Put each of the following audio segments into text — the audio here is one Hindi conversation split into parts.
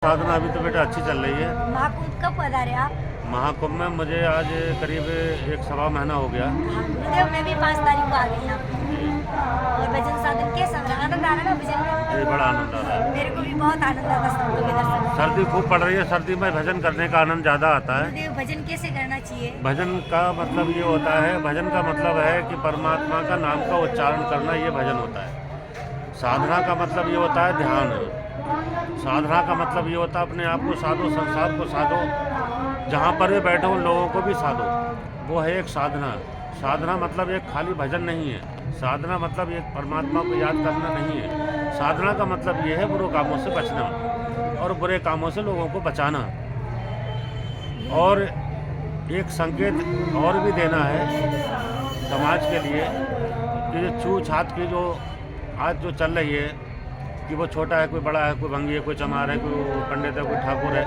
साधना अभी तो बेटा अच्छी चल रही है। महाकुंभ कब पधारे आप? महाकुंभ में मुझे आज करीब 1 सवा महीना हो गया। हाँ, गुरुदेव मैं भी 5 तारीख को आ गई यहाँ पे। और भजन साधन कैसा रहा? आनंद आ रहा ना भजन में? ये बड़ा आनंद आ रहा है। मेरे को भी बहुत आनंद आता संतों के दर्शन में। सर्दी खूब पड़ रही है, सर्दी में भजन करने का आनंद ज़्यादा आता है। गुरुदेव भजन कैसे करना चाहिए? भजन का मतलब ये होता है, भजन का मतलब है कि परमात्मा का नाम का उच्चारण करना, ये भजन होता है। साधना का मतलब ये होता है ध्यान। साधना का मतलब ये होता है अपने आप को साधो, संसार को साधो, जहाँ पर भी बैठो उन लोगों को भी साधो। वो है एक साधना। साधना मतलब एक खाली भजन नहीं है। साधना मतलब एक परमात्मा को याद करना नहीं है। साधना का मतलब ये है बुरे कामों से बचना और बुरे कामों से लोगों को बचाना। और एक संकेत और भी देना है समाज के लिए कि जो छूत-छात की जो आज जो चल रही है कि वो छोटा है, कोई बड़ा है, कोई भंगी है, कोई चमार है, कोई पंडित है, कोई ठाकुर है,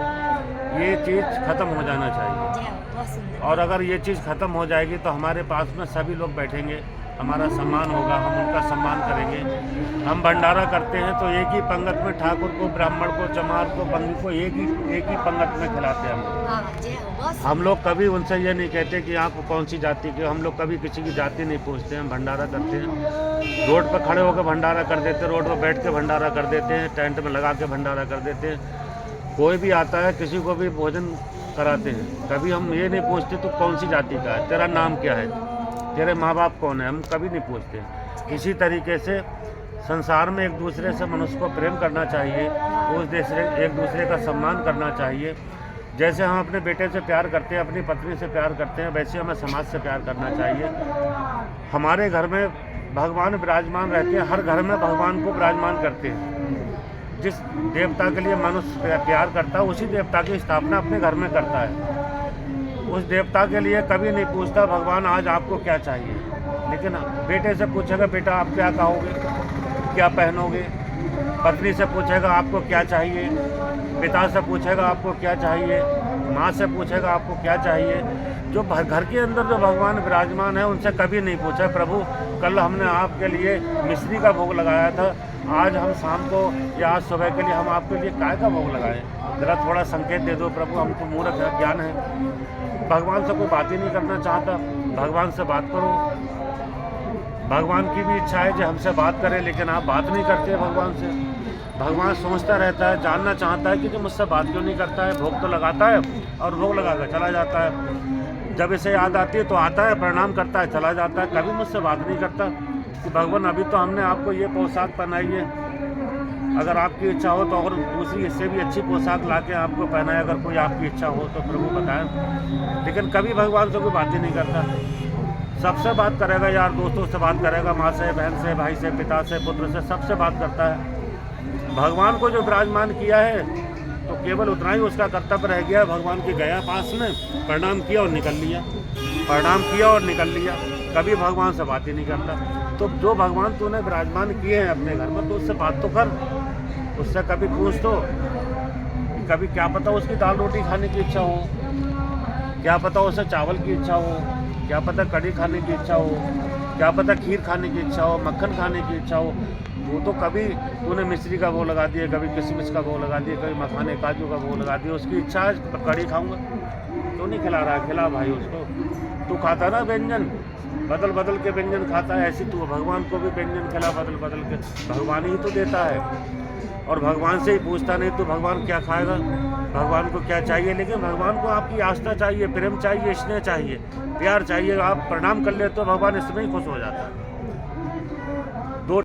ये चीज़ ख़त्म हो जाना चाहिए। जी हाँ, बहुत सुंदर। और अगर ये चीज़ ख़त्म हो जाएगी तो हमारे पास में सभी लोग बैठेंगे, हमारा सम्मान होगा, हम उनका सम्मान करेंगे। हम भंडारा करते हैं तो एक ही पंगत में ठाकुर को, ब्राह्मण को, चमार को, बंगी को एक ही पंगत में खिलाते हैं हम लोग। हाँ, जी हाँ, बहुत सुंदर। हम लोग कभी उनसे ये नहीं कहते कि आप कौन सी जाति के, हम लोग कभी किसी की जाति नहीं पूछते हैं। हम भंडारा करते हैं, रोड पर खड़े होकर भंडारा कर देते हैं, रोड पर बैठ के भंडारा कर देते हैं, टेंट में लगा के भंडारा कर देते हैं। कोई भी आता है किसी को भी भोजन कराते हैं। कभी हम ये नहीं पूछते तो कौन सी जाति का है, तेरा नाम क्या है, तेरे माँ बाप कौन है, हम कभी नहीं पूछते। इसी तरीके से संसार में एक दूसरे से मनुष्य को प्रेम करना चाहिए, एक दूसरे का सम्मान करना चाहिए। जैसे हम अपने बेटे से प्यार करते हैं, अपनी पत्नी से प्यार करते हैं, वैसे हमें समाज से प्यार करना चाहिए। हमारे घर में भगवान विराजमान रहते हैं, हर घर में भगवान को विराजमान करते हैं। जिस देवता के लिए मनुष्य प्यार करता है उसी देवता की स्थापना अपने घर में करता है। उस देवता के लिए कभी नहीं पूछता भगवान आज आपको क्या चाहिए, लेकिन बेटे से पूछेगा बेटा आप क्या खाओगे, क्या पहनोगे, पत्नी से पूछेगा आपको क्या चाहिए, पिता से पूछेगा आपको क्या चाहिए, माँ से पूछेगा आपको क्या चाहिए। जो घर के अंदर जो भगवान विराजमान है उनसे कभी नहीं पूछा प्रभु कल हमने आपके लिए मिश्री का भोग लगाया था, आज हम शाम को या आज सुबह के लिए हम आपके लिए काय का भोग लगाएं, ज़रा थोड़ा संकेत दे दो प्रभु, हमको मूर्ख है, ज्ञान है। भगवान से कोई बात ही नहीं करना चाहता। भगवान से बात करो। भगवान की भी इच्छा है जो हमसे बात करे, लेकिन आप बात नहीं करते भगवान से। भगवान सोचता रहता है, जानना चाहता है कि जो मुझसे बात क्यों नहीं करता है। भोग तो लगाता है और भोग लगा कर चला जाता है। जब इसे याद आती है तो आता है, प्रणाम करता है, चला जाता है, कभी मुझसे बात नहीं करता कि भगवान अभी तो हमने आपको ये पोशाक पहनाई है, अगर आपकी इच्छा हो तो और दूसरी इससे भी अच्छी पोशाक ला के आपको पहनाए, अगर कोई आपकी इच्छा हो तो प्रभु बताएं। लेकिन कभी भगवान से कोई बात ही नहीं करता। सबसे बात करेगा, यार दोस्तों से बात करेगा, माँ से, बहन से, भाई से, पिता से, पुत्र से, सबसे बात करता है। भगवान को जो विराजमान किया है तो केवल उतना ही उसका कर्तव्य रह गया। भगवान की गया पास में, प्रणाम किया और निकल लिया, प्रणाम किया और निकल लिया, कभी भगवान से बात ही नहीं करता। तो जो भगवान तूने विराजमान किए हैं अपने घर में तो उससे बात तो कर, उससे कभी पूछ तो। कभी क्या पता उसकी दाल रोटी खाने की इच्छा हो, क्या पता उसे चावल की इच्छा हो, क्या पता कढ़ी खाने की इच्छा हो, क्या पता खीर खाने की इच्छा हो, मक्खन खाने की इच्छा हो। वो तो कभी तूने मिश्री का भोग लगा दिया, कभी किशमिश का भोग लगा दिया, कभी मखाने काजू का भोग लगा दिया। उसकी इच्छा है कढ़ी खाऊंगा, तो नहीं खिला रहा, खिला भाई उसको। तू खाता ना व्यंजन, बदल बदल के व्यंजन खाता है, ऐसी तू भगवान को भी व्यंजन खिला बदल बदल के। भगवान ही तो देता है और भगवान से ही पूछता नहीं तो भगवान क्या खाएगा, भगवान को क्या चाहिए। लेकिन भगवान को आपकी आस्था चाहिए, प्रेम चाहिए, स्नेह चाहिए, प्यार चाहिए। आप प्रणाम कर ले तो भगवान इसमें ही खुश हो जाता है।